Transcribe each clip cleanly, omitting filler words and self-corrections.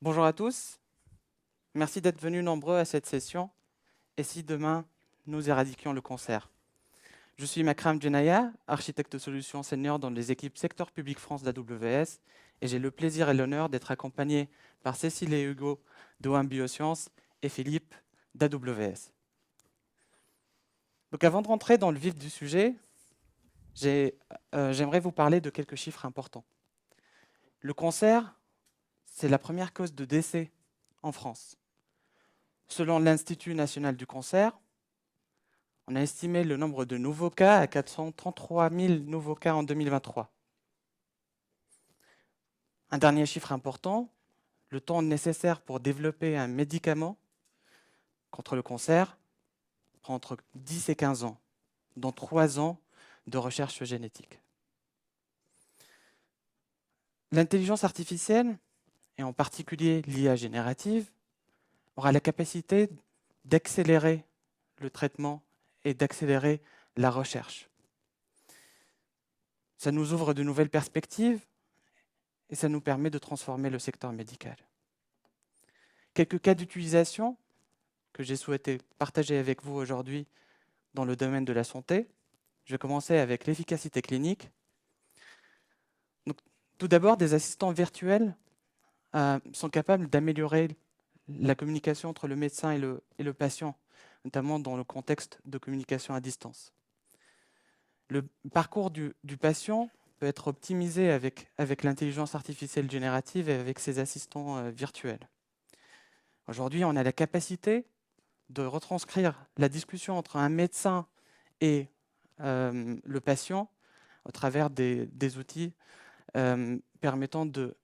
Bonjour à tous, merci d'être venus nombreux à cette session. Et si demain, nous éradiquions le cancer? Je suis Makram Djenaya, architecte de solutions senior dans les équipes secteur public France d'AWS, et j'ai le plaisir et l'honneur d'être accompagné par Cécile et Hugo d'OM Biosciences et Philippe d'AWS. Donc avant de rentrer dans le vif du sujet, j'aimerais vous parler de quelques chiffres importants. Le cancer, c'est la première cause de décès en France. Selon l'Institut national du cancer, on a estimé le nombre de nouveaux cas à 433 000 nouveaux cas en 2023. Un dernier chiffre important, le temps nécessaire pour développer un médicament contre le cancer prend entre 10 et 15 ans, dont 3 ans de recherche génétique. L'intelligence artificielle, et en particulier l'IA générative, aura la capacité d'accélérer le traitement et d'accélérer la recherche. Ça nous ouvre de nouvelles perspectives et ça nous permet de transformer le secteur médical. Quelques cas d'utilisation que j'ai souhaité partager avec vous aujourd'hui dans le domaine de la santé. Je vais commencer avec l'efficacité clinique. Donc, tout d'abord, des assistants virtuels sont capables d'améliorer la communication entre le médecin et le patient, notamment dans le contexte de communication à distance. Le parcours du patient peut être optimisé avec l'intelligence artificielle générative et avec ses assistants virtuels. Aujourd'hui, on a la capacité de retranscrire la discussion entre un médecin et le patient au travers des outils permettant de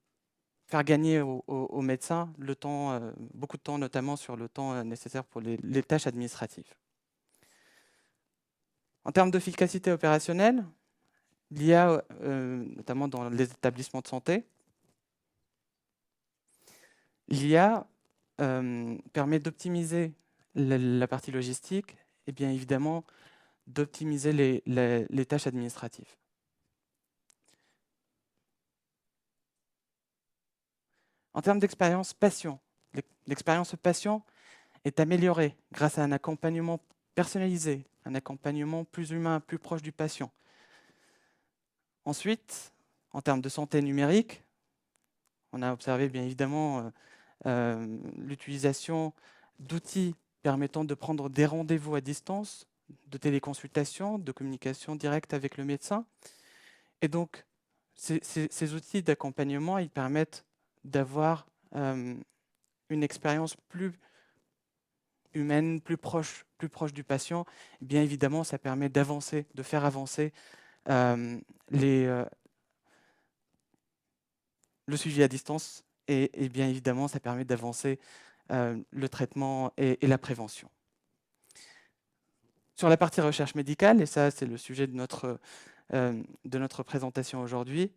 faire gagner au médecin le temps, beaucoup de temps, notamment sur le temps nécessaire pour les tâches administratives. En termes d'efficacité opérationnelle, l'IA, notamment dans les établissements de santé, l'IA permet d'optimiser la partie logistique et bien évidemment d'optimiser les tâches administratives. En termes d'expérience patient, l'expérience patient est améliorée grâce à un accompagnement personnalisé, un accompagnement plus humain, plus proche du patient. Ensuite, en termes de santé numérique, on a observé bien évidemment l'utilisation d'outils permettant de prendre des rendez-vous à distance, de téléconsultation, de communication directe avec le médecin. Et donc, ces outils d'accompagnement, ils permettent d'avoir une expérience plus humaine, plus proche du patient. Bien évidemment, ça permet d'avancer, de faire avancer le suivi à distance et bien évidemment, ça permet d'avancer le traitement et la prévention. Sur la partie recherche médicale, et ça c'est le sujet de notre présentation aujourd'hui,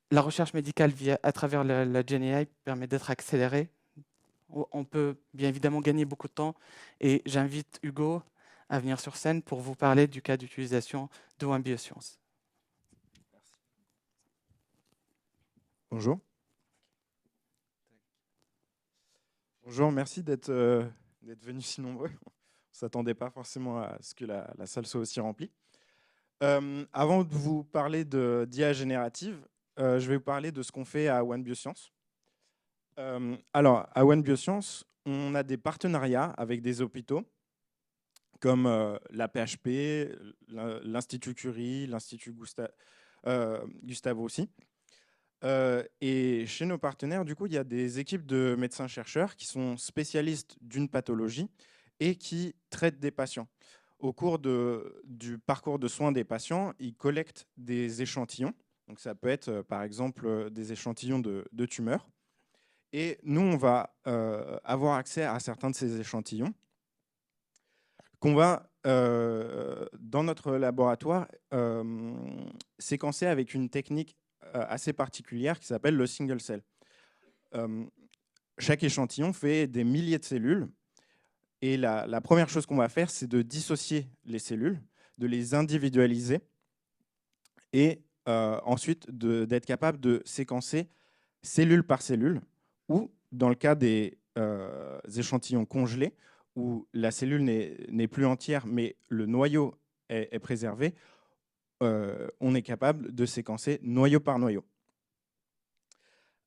la recherche médicale à travers la GenAI permet d'être accélérée. On peut bien évidemment gagner beaucoup de temps et j'invite Hugo à venir sur scène pour vous parler du cas d'utilisation de OM Biosciences. Bonjour. Bonjour, merci d'être venus si nombreux. On ne s'attendait pas forcément à ce que la salle soit aussi remplie. Avant de vous parler d'IA générative, je vais vous parler de ce qu'on fait à One Bioscience. Alors, à One Bioscience, on a des partenariats avec des hôpitaux comme la PHP, l'Institut Curie, l'Institut Gustave aussi. Et chez nos partenaires, du coup, il y a des équipes de médecins-chercheurs qui sont spécialistes d'une pathologie et qui traitent des patients. Au cours du parcours de soins des patients, ils collectent des échantillons. Donc, ça peut être, par exemple, des échantillons de tumeurs. Et nous, on va avoir accès à certains de ces échantillons qu'on va, dans notre laboratoire, séquencer avec une technique assez particulière qui s'appelle le single cell. Chaque échantillon fait des milliers de cellules et la première chose qu'on va faire, c'est de dissocier les cellules, de les individualiser et ensuite d'être capable de séquencer cellule par cellule, ou dans le cas des échantillons congelés, où la cellule n'est plus entière, mais le noyau est préservé, on est capable de séquencer noyau par noyau.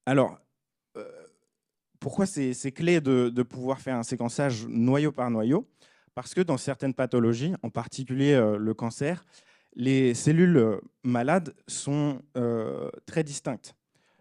Alors, pourquoi c'est clé de pouvoir faire un séquençage noyau par noyau? Parce que dans certaines pathologies, en particulier le cancer, les cellules malades sont très distinctes.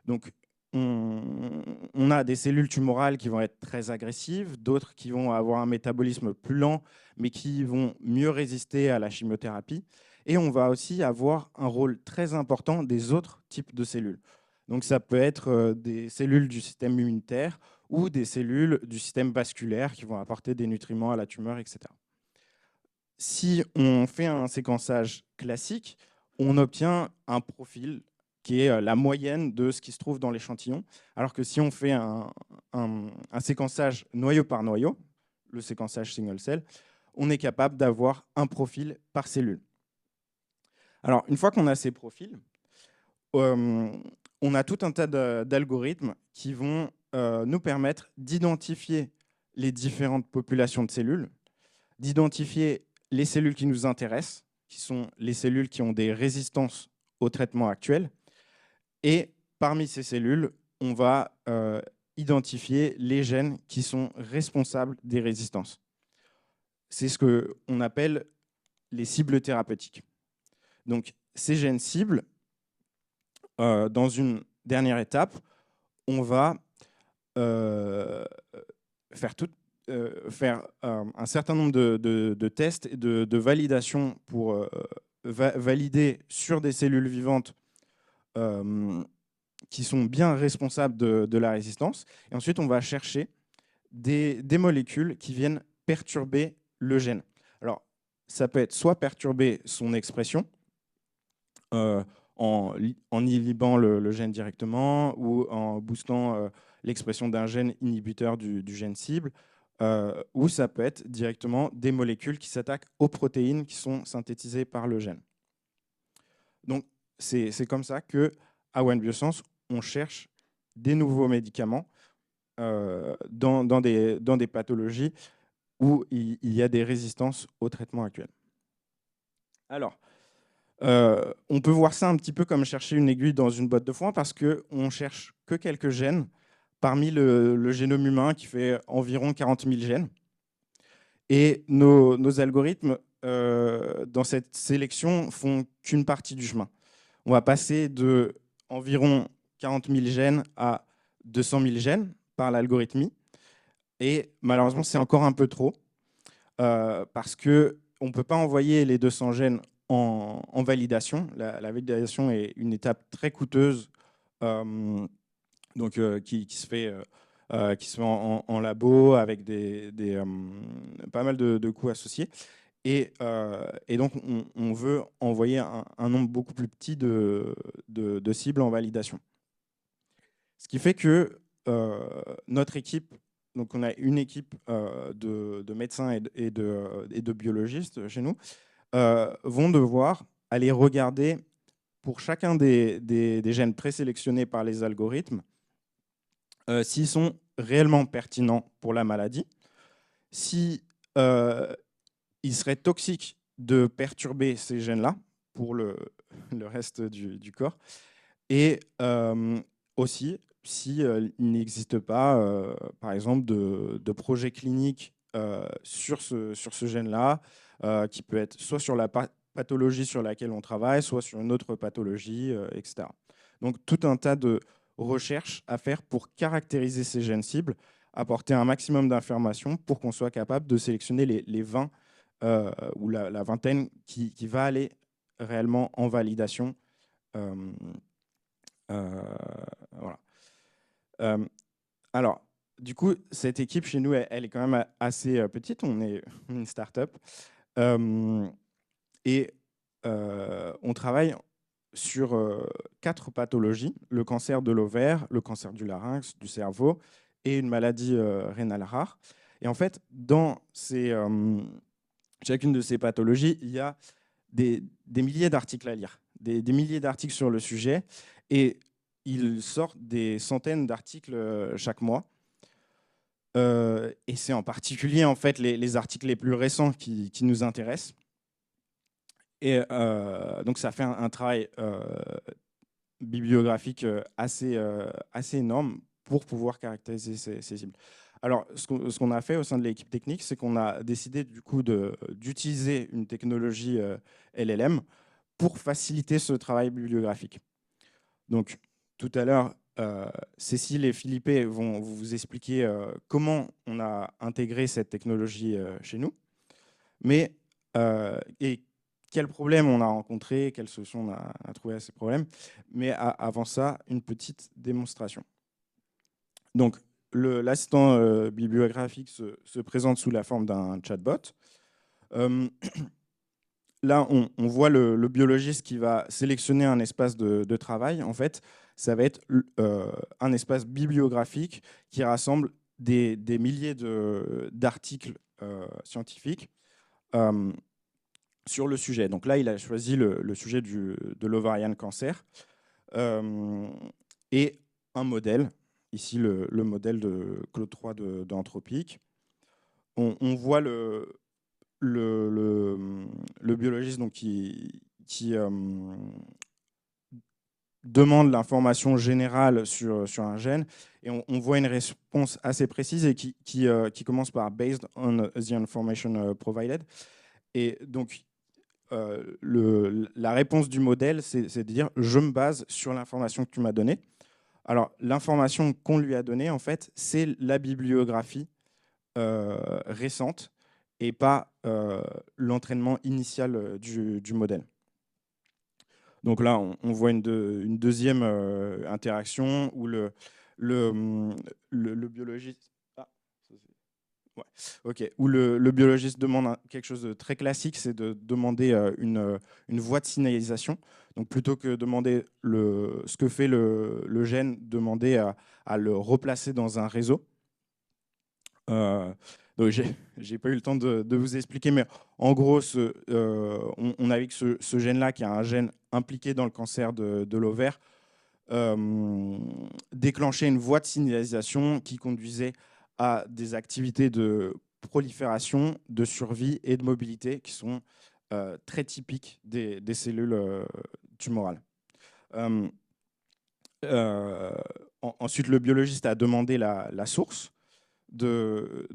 Donc, on a des cellules tumorales qui vont être très agressives, d'autres qui vont avoir un métabolisme plus lent, mais qui vont mieux résister à la chimiothérapie. Et on va aussi avoir un rôle très important des autres types de cellules. Donc, ça peut être des cellules du système immunitaire ou des cellules du système vasculaire qui vont apporter des nutriments à la tumeur, etc. Si on fait un séquençage classique, on obtient un profil qui est la moyenne de ce qui se trouve dans l'échantillon, alors que si on fait un séquençage noyau par noyau, le séquençage single cell, on est capable d'avoir un profil par cellule. Alors, une fois qu'on a ces profils, on a tout un tas d'algorithmes qui vont nous permettre d'identifier les différentes populations de cellules, d'identifier les cellules qui nous intéressent, qui sont les cellules qui ont des résistances au traitement actuel. Et parmi ces cellules, on va identifier les gènes qui sont responsables des résistances. C'est ce qu'on appelle les cibles thérapeutiques. Donc, ces gènes cibles, dans une dernière étape, on va faire un certain nombre de tests et de validations pour valider sur des cellules vivantes qui sont bien responsables de la résistance. Et ensuite, on va chercher des molécules qui viennent perturber le gène. Alors, ça peut être soit perturber son expression, en inhibant le gène directement ou en boostant l'expression d'un gène inhibiteur du gène cible, ou ça peut être directement des molécules qui s'attaquent aux protéines qui sont synthétisées par le gène. Donc, c'est comme ça qu'à One Bioscience, on cherche des nouveaux médicaments dans des pathologies où il y a des résistances au traitement actuel. Alors, on peut voir ça un petit peu comme chercher une aiguille dans une botte de foin parce qu'on ne cherche que quelques gènes parmi le génome humain qui fait environ 40 000 gènes. Et nos algorithmes, dans cette sélection, font qu'une partie du chemin. On va passer de environ 40 000 gènes à 200 000 gènes par l'algorithmie. Et malheureusement, c'est encore un peu trop parce qu'on ne peut pas envoyer les 200 gènes en validation. La validation est une étape très coûteuse qui se fait en labo avec pas mal de coûts associés. Et donc, on veut envoyer un nombre beaucoup plus petit de cibles en validation. Ce qui fait que notre équipe, donc on a une équipe de médecins et de biologistes chez nous, vont devoir aller regarder pour chacun des gènes présélectionnés par les algorithmes s'ils sont réellement pertinents pour la maladie, si il serait toxique de perturber ces gènes-là pour le reste du corps, et aussi s'il n'existe pas, par exemple, de projet clinique sur ce gène-là, qui peut être soit sur la pathologie sur laquelle on travaille, soit sur une autre pathologie, etc. Donc tout un tas de recherches à faire pour caractériser ces gènes cibles, apporter un maximum d'informations pour qu'on soit capable de sélectionner les 20 ou la vingtaine qui va aller réellement en validation. Voilà. Alors, du coup, cette équipe chez nous, elle est quand même assez petite. On est une start-up. Et on travaille sur 4 pathologies, le cancer de l'ovaire, le cancer du larynx, du cerveau et une maladie rénale rare. Et en fait, dans chacune de ces pathologies, il y a des milliers d'articles à lire, des milliers d'articles sur le sujet. Et ils sortent des centaines d'articles chaque mois. Et c'est en particulier en fait, les articles les plus récents qui nous intéressent. Et donc ça fait un travail bibliographique assez énorme pour pouvoir caractériser ces cibles. Alors, ce qu'on a fait au sein de l'équipe technique, c'est qu'on a décidé du coup d'utiliser une technologie LLM pour faciliter ce travail bibliographique. Donc, tout à l'heure, Cécile et Philippe vont vous expliquer comment on a intégré cette technologie chez nous, mais et quels problèmes on a rencontrés, quelles solutions on a trouvé à ces problèmes. Mais avant ça, une petite démonstration. Donc, l'assistant bibliographique se présente sous la forme d'un chatbot. Là, on voit le biologiste qui va sélectionner un espace de travail. En fait, ça va être un espace bibliographique qui rassemble des milliers d'articles scientifiques sur le sujet. Donc là, il a choisi le sujet de l'ovarian cancer et un modèle, ici le modèle de Claude 3 d'Anthropique. On voit le biologiste donc, qui demande l'information générale sur un gène, et on voit une réponse assez précise et qui commence par « based on the information provided ». Et donc, la réponse du modèle, c'est de dire « je me base sur l'information que tu m'as donnée ». Alors, l'information qu'on lui a donnée, en fait, c'est la bibliographie récente et pas l'entraînement initial du modèle. Donc là, on voit une deuxième interaction où le biologiste... Ouais. Okay. Où le biologiste demande quelque chose de très classique, c'est de demander une voie de signalisation. Donc plutôt que demander ce que fait le gène, demander à le replacer dans un réseau. Donc j'ai pas eu le temps de vous expliquer, mais en gros, on a vu que ce gène-là, qui est un gène impliqué dans le cancer de l'ovaire, déclenchait une voie de signalisation qui conduisait à des activités de prolifération, de survie et de mobilité qui sont très typiques des cellules tumorales. Ensuite, le biologiste a demandé la source de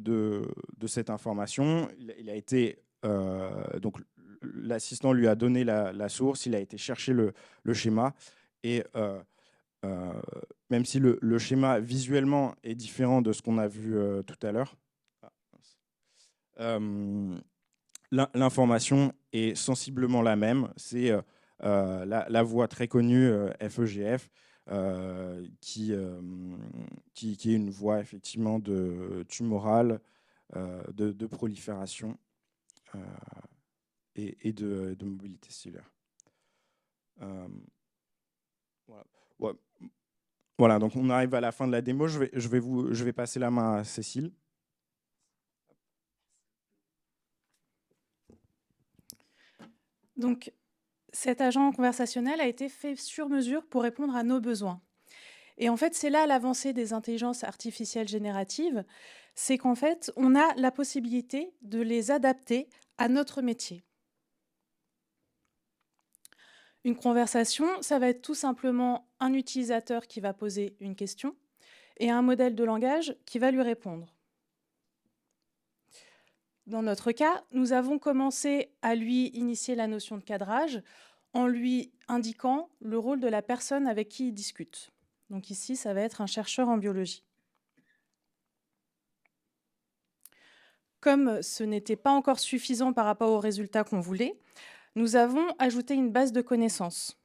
cette information. Il a été donc l'assistant lui a donné la source, il a été chercher le schéma, et même si le schéma visuellement est différent de ce qu'on a vu tout à l'heure, l'information est sensiblement la même. C'est la voie très connue FEGF, qui est une voie effectivement tumorale, de prolifération et de mobilité cellulaire. Voilà. Ouais. Voilà, donc on arrive à la fin de la démo. Je vais passer la main à Cécile. Donc, cet agent conversationnel a été fait sur mesure pour répondre à nos besoins. Et en fait, c'est là l'avancée des intelligences artificielles génératives, c'est qu'en fait, on a la possibilité de les adapter à notre métier. Une conversation, ça va être tout simplement un utilisateur qui va poser une question et un modèle de langage qui va lui répondre. Dans notre cas, nous avons commencé à lui initier la notion de cadrage en lui indiquant le rôle de la personne avec qui il discute. Donc ici, ça va être un chercheur en biologie. Comme ce n'était pas encore suffisant par rapport aux résultats qu'on voulait, nous avons ajouté une base de connaissances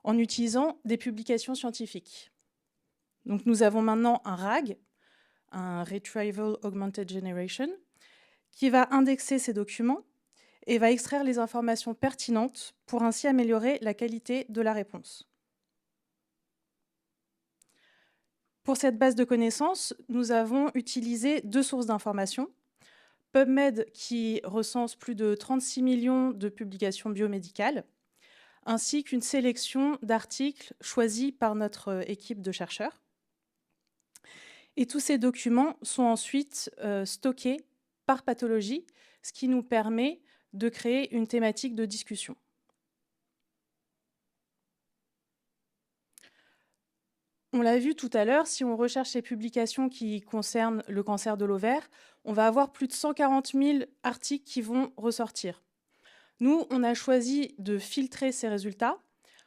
en utilisant des publications scientifiques. Donc nous avons maintenant un RAG, un Retrieval Augmented Generation, qui va indexer ces documents et va extraire les informations pertinentes pour ainsi améliorer la qualité de la réponse. Pour cette base de connaissances, nous avons utilisé 2 sources d'informations. PubMed, qui recense plus de 36 millions de publications biomédicales, ainsi qu'une sélection d'articles choisis par notre équipe de chercheurs. Et tous ces documents sont ensuite stockés par pathologie, ce qui nous permet de créer une thématique de discussion. On l'a vu tout à l'heure, si on recherche les publications qui concernent le cancer de l'ovaire, on va avoir plus de 140 000 articles qui vont ressortir. Nous, on a choisi de filtrer ces résultats.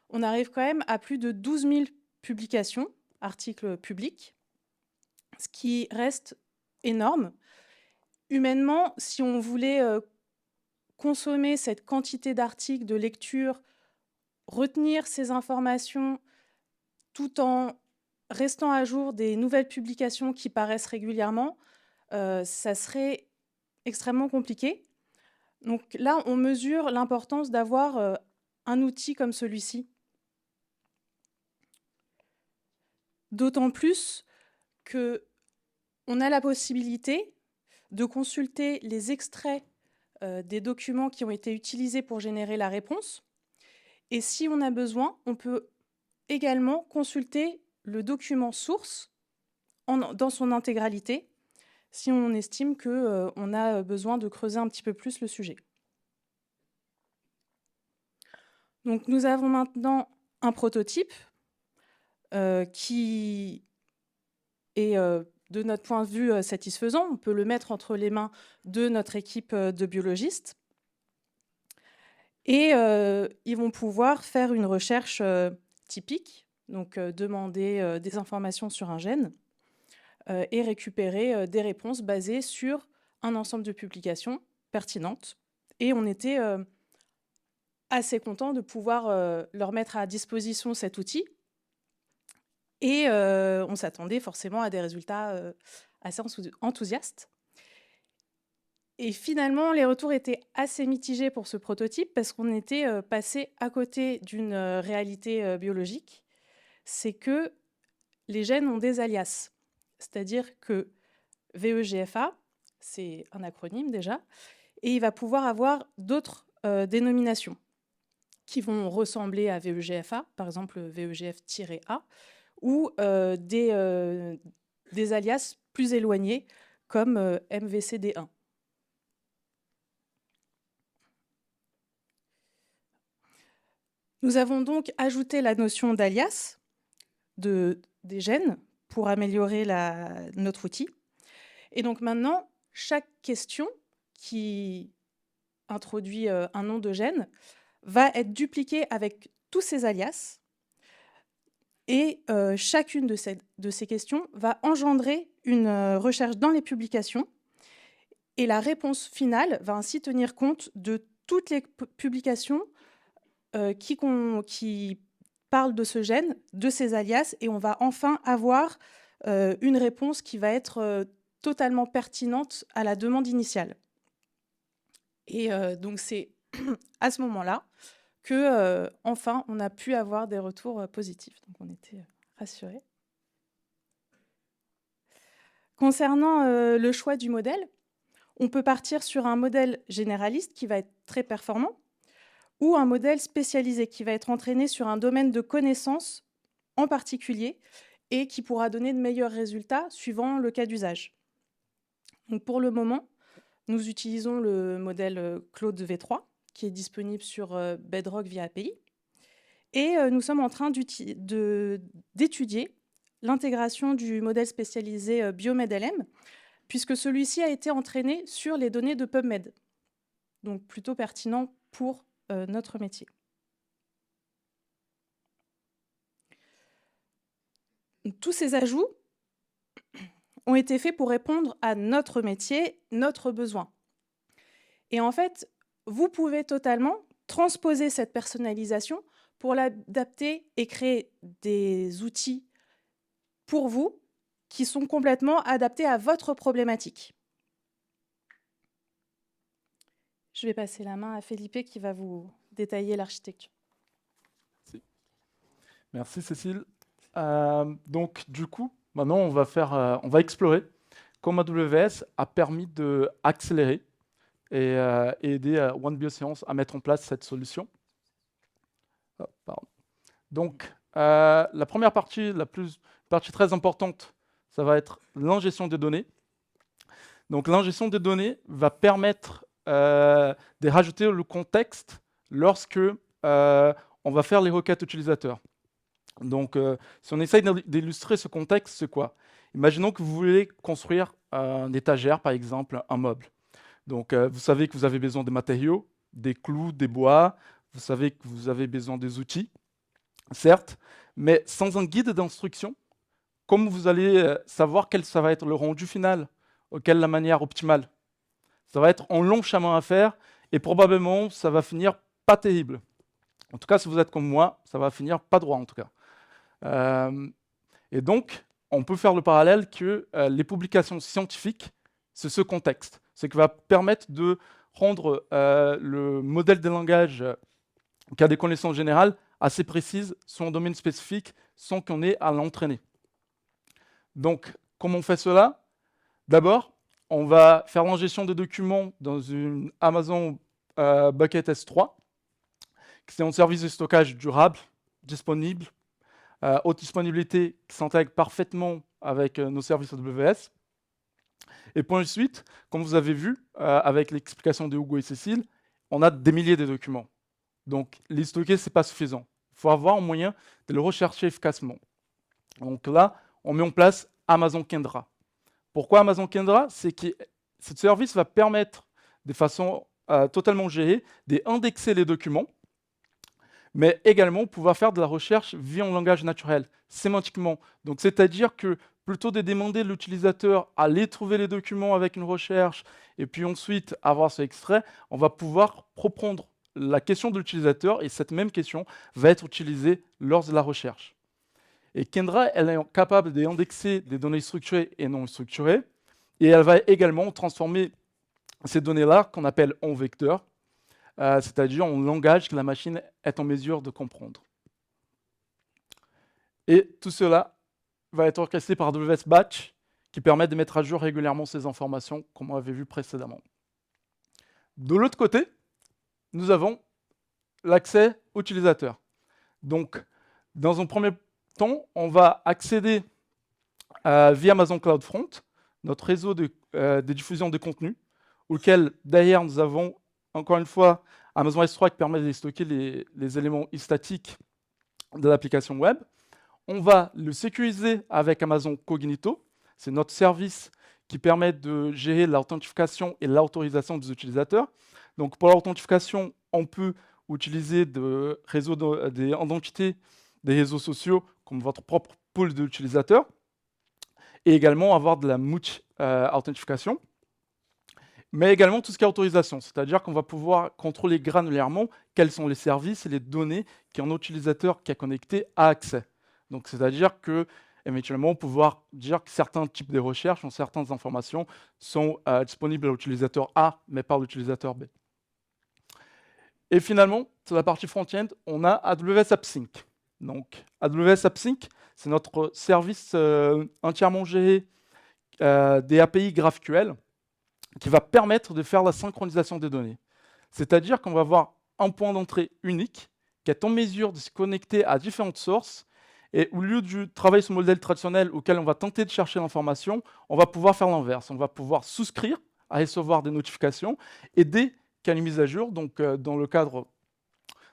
On arrive quand même à plus de 12 000 publications, articles publics, ce qui reste énorme. Humainement, si on voulait consommer cette quantité d'articles, de lecture, retenir ces informations tout en restant à jour des nouvelles publications qui paraissent régulièrement, ça serait extrêmement compliqué. Donc là, on mesure l'importance d'avoir un outil comme celui-ci. D'autant plus qu'on a la possibilité de consulter les extraits des documents qui ont été utilisés pour générer la réponse. Et si on a besoin, on peut également consulter le document source dans son intégralité, si on estime qu'on a besoin de creuser un petit peu plus le sujet. Donc, nous avons maintenant un prototype qui est, de notre point de vue, satisfaisant. On peut le mettre entre les mains de notre équipe de biologistes. Et ils vont pouvoir faire une recherche typique, donc demander des informations sur un gène et récupérer des réponses basées sur un ensemble de publications pertinentes. Et on était assez contents de pouvoir leur mettre à disposition cet outil. Et on s'attendait forcément à des résultats assez enthousiastes. Et finalement, les retours étaient assez mitigés pour ce prototype parce qu'on était passé à côté d'une réalité biologique. C'est que les gènes ont des alias. C'est-à-dire que VEGFA, c'est un acronyme déjà, et il va pouvoir avoir d'autres dénominations qui vont ressembler à VEGFA, par exemple VEGF-A, ou des alias plus éloignés comme MVCD1. Nous avons donc ajouté la notion d'alias des gènes pour améliorer notre outil. Et donc maintenant, chaque question qui introduit un nom de gène va être dupliquée avec tous ces alias. Et chacune de ces questions va engendrer une recherche dans les publications. Et la réponse finale va ainsi tenir compte de toutes les publications qui parlent de ce gène, de ces alias, et on va enfin avoir une réponse qui va être totalement pertinente à la demande initiale. Et donc c'est à ce moment-là que enfin on a pu avoir des retours positifs. Donc on était rassurés. Concernant le choix du modèle, on peut partir sur un modèle généraliste qui va être très performant, ou un modèle spécialisé qui va être entraîné sur un domaine de connaissances en particulier et qui pourra donner de meilleurs résultats suivant le cas d'usage. Donc pour le moment, nous utilisons le modèle Claude V3 qui est disponible sur Bedrock via API et nous sommes en train d'étudier l'intégration du modèle spécialisé BioMedLM puisque celui-ci a été entraîné sur les données de PubMed, donc plutôt pertinent pour notre métier. Tous ces ajouts ont été faits pour répondre à notre métier, notre besoin. Et en fait, vous pouvez totalement transposer cette personnalisation pour l'adapter et créer des outils pour vous qui sont complètement adaptés à votre problématique. Je vais passer la main à Felipe qui va vous détailler l'architecture. Merci Cécile. Donc du coup, maintenant on va explorer comment AWS a permis d'accélérer et aider One Bioscience à mettre en place cette solution. Donc, la première partie, partie très importante, ça va être l'ingestion des données. Donc, l'ingestion des données va permettre de rajouter le contexte lorsque on va faire les requêtes utilisateurs. Donc, si on essaye d'illustrer ce contexte, c'est quoi? Imaginons que vous voulez construire une étagère, par exemple, un meuble. Donc, vous savez que vous avez besoin des matériaux, des clous, des bois. Vous savez que vous avez besoin des outils, certes, mais sans un guide d'instruction, comment vous allez savoir quel ça va être le rendu final, quelle la manière optimale? Ça va être un long chemin à faire et probablement ça va finir pas terrible. En tout cas, si vous êtes comme moi, ça va finir pas droit en tout cas. Et donc, on peut faire le parallèle que les publications scientifiques, c'est ce contexte, ce qui va permettre de rendre le modèle de langage qui a des connaissances générales assez précises sur un domaine spécifique sans qu'on ait à l'entraîner. Donc, comment on fait cela? D'abord, on va faire l'ingestion des documents dans une Amazon Bucket S3, qui est un service de stockage durable, disponible, haute disponibilité, qui s'intègre parfaitement avec nos services AWS. Et puis ensuite, comme vous avez vu, avec l'explication de Hugo et Cécile, on a des milliers de documents. Donc, les stocker, ce n'est pas suffisant. Il faut avoir un moyen de le rechercher efficacement. Donc là, on met en place Amazon Kendra. Pourquoi Amazon Kendra? C'est que ce service va permettre, de façon totalement gérée, d'indexer les documents, mais également pouvoir faire de la recherche via un langage naturel, sémantiquement. Donc, c'est-à-dire que plutôt de demander à l'utilisateur à aller trouver les documents avec une recherche et puis ensuite avoir ce extrait, on va pouvoir reprendre la question de l'utilisateur et cette même question va être utilisée lors de la recherche. Et Kendra, elle est capable d'indexer des données structurées et non structurées et elle va également transformer ces données-là qu'on appelle en vecteurs, c'est-à-dire en langage que la machine est en mesure de comprendre. Et tout cela va être orchestré par AWS Batch, qui permet de mettre à jour régulièrement ces informations, comme on avait vu précédemment. De l'autre côté, nous avons l'accès utilisateur. Donc, dans un premier temps, on va accéder via Amazon CloudFront, notre réseau de diffusion de contenu, auquel derrière nous avons encore une fois Amazon S3 qui permet de stocker les éléments statiques de l'application web. On va le sécuriser avec Amazon Cognito. C'est notre service qui permet de gérer l'authentification et l'autorisation des utilisateurs. Donc pour l'authentification, on peut utiliser des identités des réseaux sociaux comme votre propre pool d'utilisateurs et également avoir de la multi-authentification. Mais également tout ce qui est autorisation, c'est-à-dire qu'on va pouvoir contrôler granulairement quels sont les services et les données qu'un utilisateur qui est connecté a accès. Donc, c'est-à-dire que, éventuellement, pouvoir dire que certains types de recherches ou certaines informations sont disponibles à l'utilisateur A, mais pas à l'utilisateur B. Et finalement, sur la partie front-end, on a AWS AppSync. Donc, AWS AppSync, c'est notre service entièrement géré des API GraphQL qui va permettre de faire la synchronisation des données. C'est-à-dire qu'on va avoir un point d'entrée unique qui est en mesure de se connecter à différentes sources. Et au lieu de travailler sur le modèle traditionnel auquel on va tenter de chercher l'information, on va pouvoir faire l'inverse. On va pouvoir souscrire à recevoir des notifications et dès qu'il y a une mise à jour, donc dans le cadre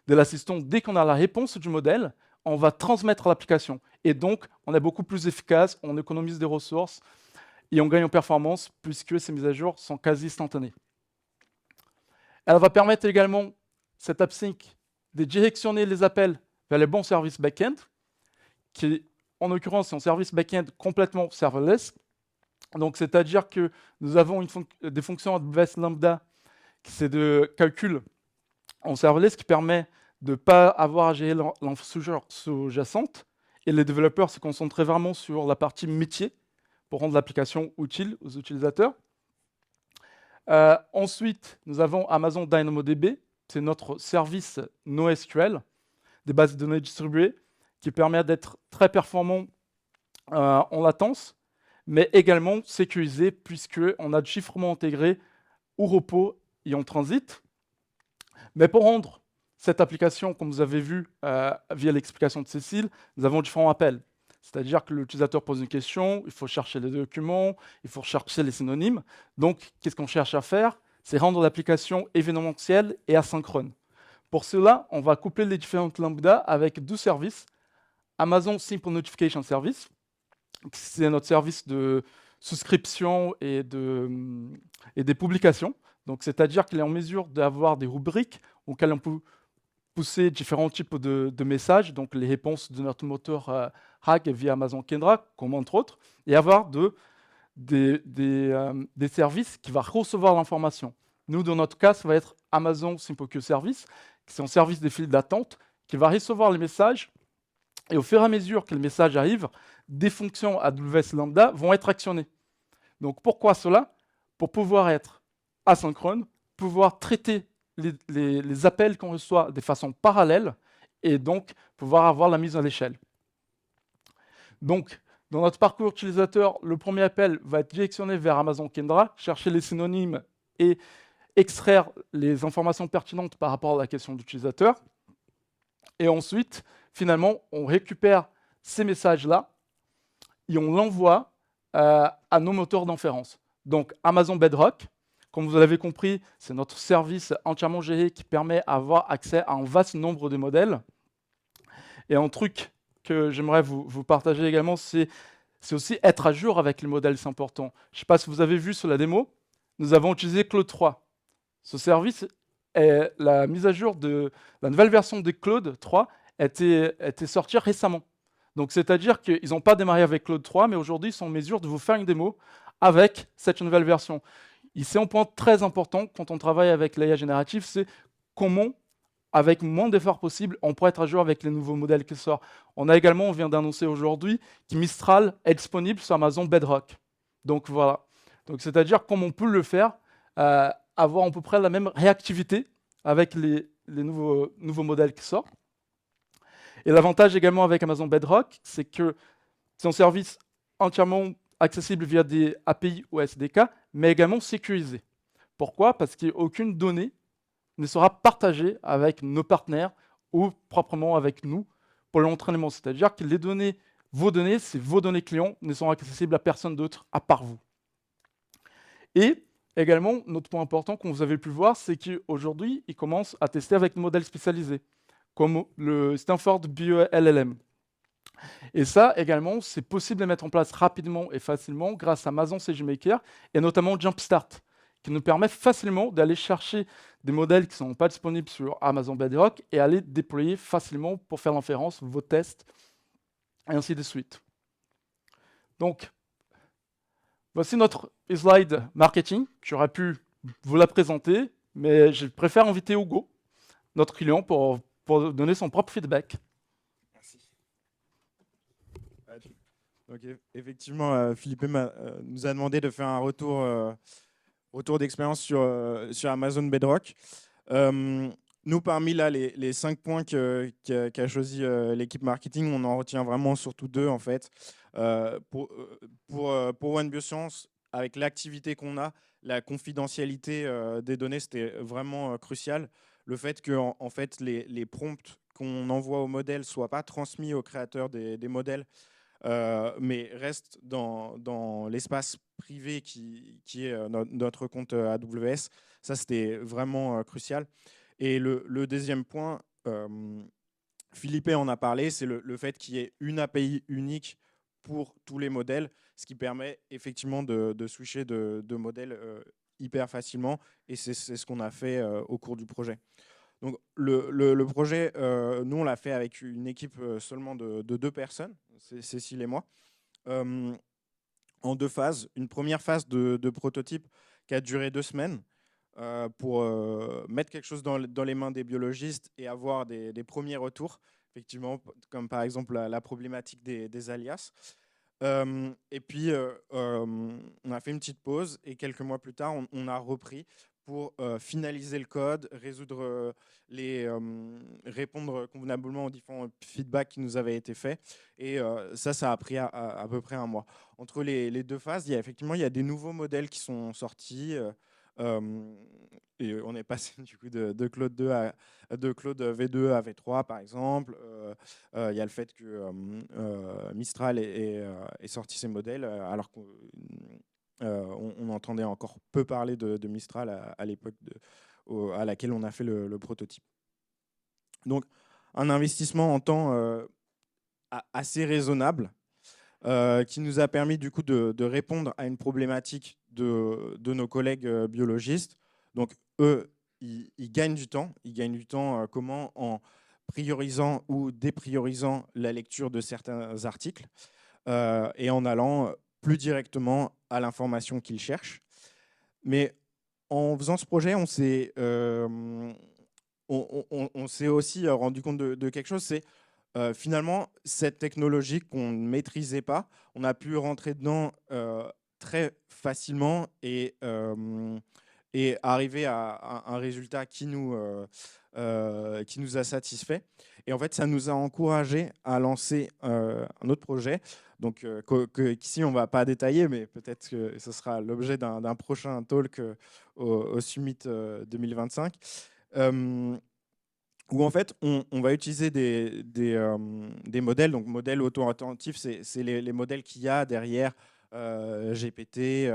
de l'assistant, dès qu'on a la réponse du modèle, on va transmettre à l'application. Et donc, on est beaucoup plus efficace, on économise des ressources et on gagne en performance puisque ces mises à jour sont quasi instantanées. Elle va permettre également, cette AppSync, de directionner les appels vers les bons services back-end, qui, en l'occurrence, est un service back-end complètement serverless. Donc, c'est-à-dire que nous avons des fonctions AWS Lambda, qui c'est de calcul en serverless, qui permet de ne pas avoir à gérer l'infrastructure sous-jacente. Et les développeurs se concentrent vraiment sur la partie métier pour rendre l'application utile aux utilisateurs. Ensuite, nous avons Amazon DynamoDB. C'est notre service NoSQL, des bases de données distribuées, qui permet d'être très performant en latence, mais également sécurisé puisqu'on a du chiffrement intégré au repos et en transit. Mais pour rendre cette application, comme vous avez vu via l'explication de Cécile, nous avons différents appels. C'est-à-dire que l'utilisateur pose une question, il faut chercher les documents, il faut chercher les synonymes. Donc, qu'est-ce qu'on cherche à faire? C'est rendre l'application événementielle et asynchrone. Pour cela, on va coupler les différentes lambdas avec 2 services. Amazon Simple Notification Service, c'est notre service de souscription et des publications. Donc, c'est-à-dire qu'il est en mesure d'avoir des rubriques auxquelles on peut pousser différents types de messages, donc les réponses de notre moteur RAG via Amazon Kendra, comme entre autres, et avoir des services qui vont recevoir l'information. Nous, dans notre cas, ça va être Amazon Simple Queue Service, qui est un service de file d'attente, qui va recevoir les messages, et au fur et à mesure que le message arrive, des fonctions AWS Lambda vont être actionnées. Donc pourquoi cela? Pour pouvoir être asynchrone, pouvoir traiter les appels qu'on reçoit de façon parallèle et donc pouvoir avoir la mise à l'échelle. Donc, dans notre parcours utilisateur, le premier appel va être directionné vers Amazon Kendra, chercher les synonymes et extraire les informations pertinentes par rapport à la question d'utilisateur. Et ensuite, finalement, on récupère ces messages-là et on l'envoie à nos moteurs d'inférence. Donc, Amazon Bedrock, comme vous l'avez compris, c'est notre service entièrement géré qui permet d'avoir accès à un vaste nombre de modèles. Et un truc que j'aimerais vous partager également, c'est aussi être à jour avec les modèles, c'est important. Je ne sais pas si vous avez vu sur la démo, nous avons utilisé Claude 3. Ce service est la mise à jour de la nouvelle version de Claude 3 était sortie récemment. Donc, c'est-à-dire qu'ils n'ont pas démarré avec Claude 3, mais aujourd'hui, ils sont en mesure de vous faire une démo avec cette nouvelle version. Et c'est un point très important quand on travaille avec l'IA générative, c'est comment, avec moins d'efforts possible, on pourrait être à jour avec les nouveaux modèles qui sortent. On vient d'annoncer aujourd'hui que Mistral est disponible sur Amazon Bedrock. Donc voilà. Donc c'est-à-dire comment on peut le faire, avoir à peu près la même réactivité avec les nouveaux modèles qui sortent. Et l'avantage également avec Amazon Bedrock, c'est que c'est un service entièrement accessible via des API ou SDK, mais également sécurisé. Pourquoi? Parce qu'aucune donnée ne sera partagée avec nos partenaires ou proprement avec nous pour l'entraînement. C'est-à-dire que vos données, c'est vos données clients, ne sont accessibles à personne d'autre à part vous. Et également, notre point important, comme vous avez pu voir, c'est qu'aujourd'hui, ils commencent à tester avec des modèles spécialisés, comme le Stanford BioLLM. Et ça, également, c'est possible de mettre en place rapidement et facilement grâce à Amazon SageMaker et notamment Jumpstart, qui nous permet facilement d'aller chercher des modèles qui ne sont pas disponibles sur Amazon Bedrock et aller déployer facilement pour faire l'inférence, vos tests, et ainsi de suite. Donc, voici notre slide marketing. J'aurais pu vous la présenter, mais je préfère inviter Hugo, notre client, pour donner son propre feedback. Donc, effectivement, Philippe nous a demandé de faire un retour d'expérience sur Amazon Bedrock. Nous, parmi là, les 5 points qu'a choisi l'équipe marketing, on en retient vraiment surtout 2 en fait. Pour One Bioscience, avec l'activité qu'on a, la confidentialité des données, c'était vraiment crucial. Le fait que en fait, les prompts qu'on envoie au modèle ne soient pas transmis aux créateurs des modèles, mais reste dans l'espace privé qui est notre compte AWS. Ça, c'était vraiment crucial. Et le deuxième point, Philippe en a parlé, c'est le fait qu'il y ait une API unique pour tous les modèles, ce qui permet effectivement de switcher de modèles hyper facilement. Et c'est ce qu'on a fait au cours du projet. Donc, le projet, nous, on l'a fait avec une équipe seulement de 2 personnes, Cécile et moi, en 2 phases. Une première phase de prototype qui a duré 2 semaines pour mettre quelque chose dans les mains des biologistes et avoir des premiers retours, effectivement, comme par exemple la problématique des alias. Et puis, on a fait une petite pause et quelques mois plus tard, on a repris pour finaliser le code, résoudre répondre convenablement aux différents feedbacks qui nous avaient été faits. Et ça a pris à peu près 1 mois. Entre les 2 phases, il y a des nouveaux modèles qui sont sortis. Et on est passé du coup de Claude V2 à V3 par exemple. Il y a le fait que Mistral ait sorti ses modèles alors qu'on entendait encore peu parler de Mistral à l'époque à laquelle on a fait le prototype. Donc un investissement en temps assez raisonnable qui nous a permis du coup de répondre à une problématique de nos collègues biologistes. Donc eux, ils gagnent du temps. Ils gagnent du temps comment? En priorisant ou dépriorisant la lecture de certains articles et en allant plus directement à l'information qu'ils cherchent. Mais en faisant ce projet, on s'est aussi rendu compte de quelque chose, c'est finalement, cette technologie qu'on ne maîtrisait pas, on a pu rentrer dedans très facilement et arriver à un résultat qui nous a satisfait. Et en fait, ça nous a encouragé à lancer un autre projet. Donc, qu'ici, on ne va pas détailler, mais peut-être que ce sera l'objet d'un prochain talk au Summit 2025. Où en fait, on va utiliser des modèles. Donc, modèles auto-attentifs, c'est les modèles qu'il y a derrière GPT,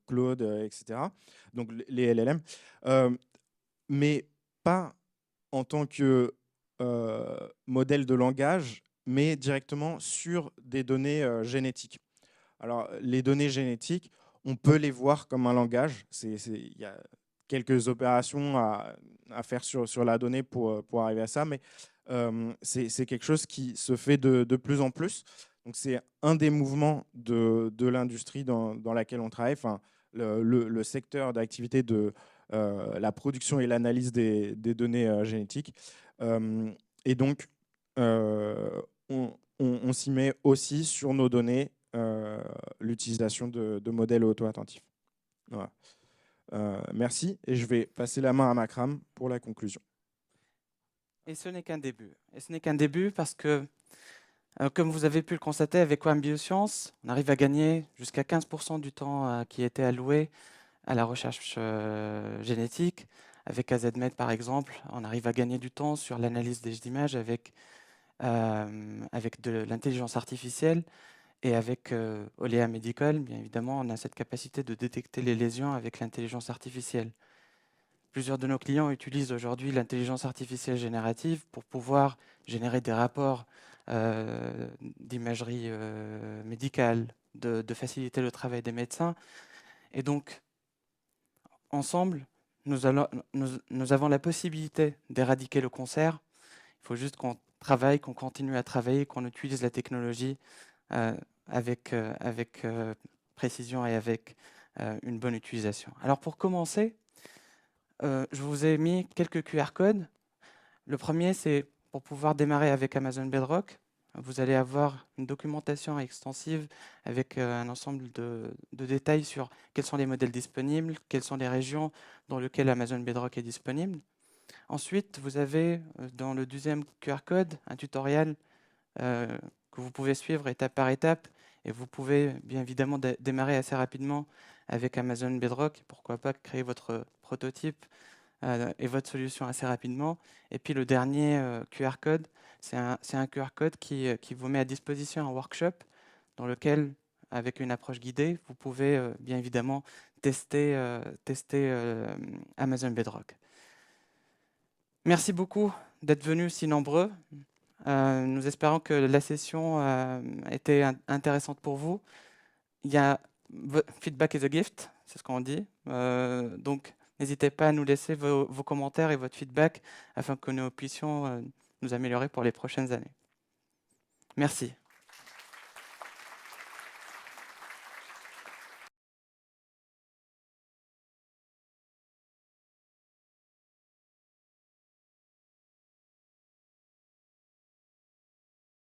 Claude, etc. Donc, les LLM. Mais pas en tant que modèle de langage, mais directement sur des données génétiques. Alors, les données génétiques, on peut les voir comme un langage. Il y a quelques opérations à faire sur la donnée pour arriver à ça, mais c'est quelque chose qui se fait de plus en plus. Donc, c'est un des mouvements de l'industrie dans laquelle on travaille, enfin, le secteur d'activité de la production et l'analyse des données génétiques. Et donc, on s'y met aussi sur nos données l'utilisation de modèles auto-attentifs. Voilà. Merci, et je vais passer la main à Makram pour la conclusion. Et ce n'est qu'un début. Et ce n'est qu'un début parce que, comme vous avez pu le constater avec WAM Biosciences, on arrive à gagner jusqu'à 15% du temps qui était alloué à la recherche génétique. Avec AZMed, par exemple, on arrive à gagner du temps sur l'analyse des images avec de l'intelligence artificielle. Et avec Olea Medical, bien évidemment, on a cette capacité de détecter les lésions avec l'intelligence artificielle. Plusieurs de nos clients utilisent aujourd'hui l'intelligence artificielle générative pour pouvoir générer des rapports d'imagerie médicale, de faciliter le travail des médecins. Et donc, ensemble, nous avons la possibilité d'éradiquer le cancer. Il faut juste qu'on travaille, qu'on continue à travailler, qu'on utilise la technologie avec précision et avec une bonne utilisation. Alors pour commencer, je vous ai mis quelques QR codes. Le premier, c'est pour pouvoir démarrer avec Amazon Bedrock. Vous allez avoir une documentation extensive avec un ensemble de détails sur quels sont les modèles disponibles, quelles sont les régions dans lesquelles Amazon Bedrock est disponible. Ensuite, vous avez dans le deuxième QR code un tutoriel que vous pouvez suivre étape par étape, et vous pouvez bien évidemment démarrer assez rapidement avec Amazon Bedrock, pourquoi pas créer votre prototype et votre solution assez rapidement. Et puis le dernier QR code, c'est un QR code qui vous met à disposition un workshop dans lequel, avec une approche guidée, vous pouvez bien évidemment tester Amazon Bedrock. Merci beaucoup d'être venus si nombreux. Nous espérons que la session était intéressante pour vous. Il y a feedback is a gift, c'est ce qu'on dit. Donc, n'hésitez pas à nous laisser vos commentaires et votre feedback afin que nous puissions nous améliorer pour les prochaines années. Merci.